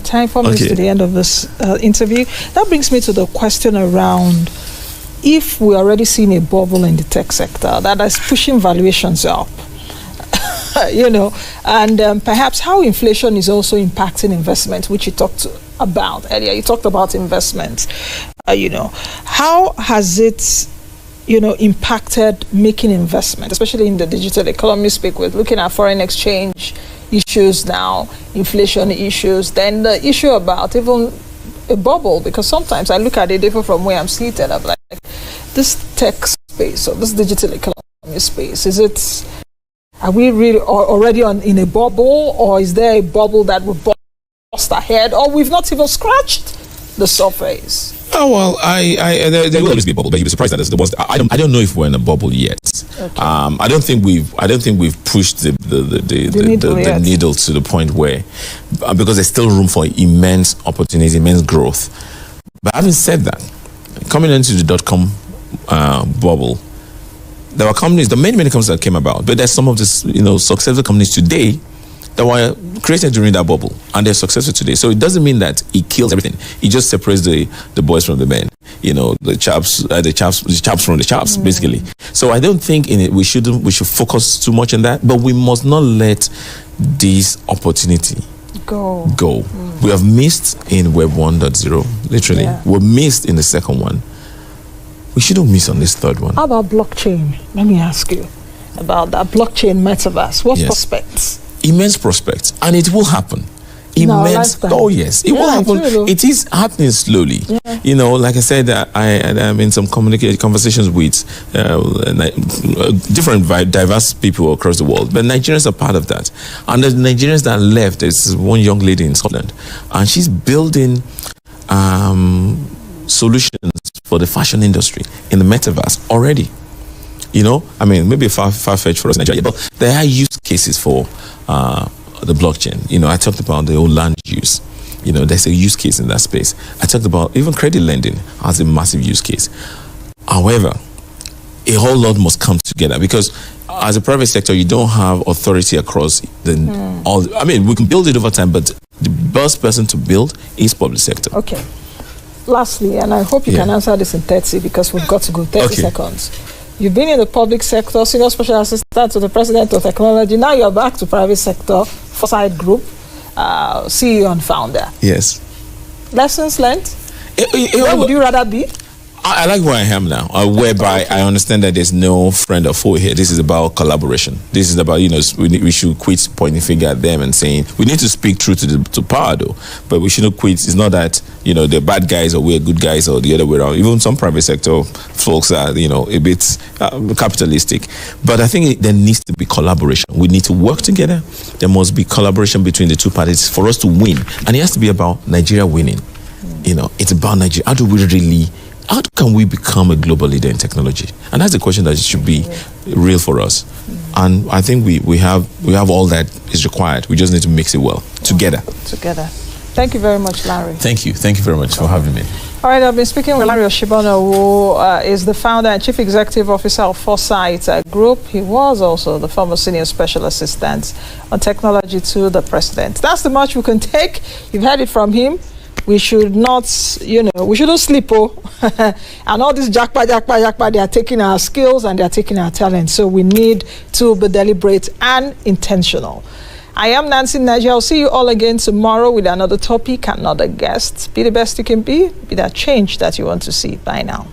Time for me to the end of this interview. That brings me to the question around if we're already seeing a bubble in the tech sector that is pushing valuations up, and perhaps how inflation is also impacting investment, which you talked about earlier. You talked about investments. How has it impacted making investment, especially in the digital economy speak with looking at foreign exchange issues now, inflation issues, then the issue about even a bubble, because sometimes I look at it even from where I'm seated, I'm like, this tech space or this digital economy space, are we really already in a bubble, or is there a bubble that will bust ahead, or we've not even scratched the surface? Oh well, there will always be a bubble, but you'll be surprised that there's the ones. I don't know if we're in a bubble yet. Okay. I don't think we've pushed the needle to the point where, because there's still room for immense opportunity, immense growth. But having said that, coming into the .com bubble, there were companies, there are many companies that came about, but there's some of these successful companies today that were created during that bubble, and they're successful today. So it doesn't mean that it kills everything. It just separates the boys from the men. The chaps from the chaps, basically. So I don't think we should focus too much on that, but we must not let this opportunity go. We have missed in Web 1.0, literally. Yeah. We missed in the second one. We shouldn't miss on this third one. How about blockchain? Let me ask you about that blockchain metaverse. What prospects? Immense prospects, and it will happen. Immense. Oh yes, it will happen. It is happening slowly. Yeah. Like I said, I'm in some conversations with different diverse people across the world, but Nigerians are part of that. And the Nigerians that left, there's one young lady in Scotland, and she's building solutions for the fashion industry in the metaverse already. Maybe far-fetched for us in Nigeria, but there are use cases for the blockchain. I talked about the old land use. There's a use case in that space. I talked about even credit lending as a massive use case. However, a whole lot must come together, because as a private sector, you don't have authority across we can build it over time, but the best person to build is public sector. Okay. Lastly, and I hope you can answer this in 30, because we've got to go 30 seconds. You've been in the public sector, senior special assistant to the president of technology. Now you're back to private sector, Foresight Group, CEO and founder. Yes. Lessons learned? Where would you rather be? I like where I am now, whereby I understand that there's no friend or foe here. This is about collaboration. This is about, we should quit pointing finger at them and saying, we need to speak truth to power though, but we shouldn't quit. It's not that, they're bad guys or we're good guys or the other way around. Even some private sector folks are, a bit capitalistic. But I think there needs to be collaboration. We need to work together. There must be collaboration between the two parties for us to win. And it has to be about Nigeria winning. It's about Nigeria. How can we become a global leader in technology? And that's the question that should be real for us. And I think we have all that is required. We just need to mix it well together. Thank you very much, Larry. Thank you very much for having me. All right, I've been speaking with Larry Oshibona, who is the founder and chief executive officer of Foresight Group. He was also the former senior special assistant on technology to the president. That's the much we can take. You've heard it from him. We should not, we shouldn't sleep. And all this jackpot, they are taking our skills and they are taking our talent. So we need to be deliberate and intentional. I am Nancy Naji. I'll see you all again tomorrow with another topic, another guest. Be the best you can be that change that you want to see. Bye now.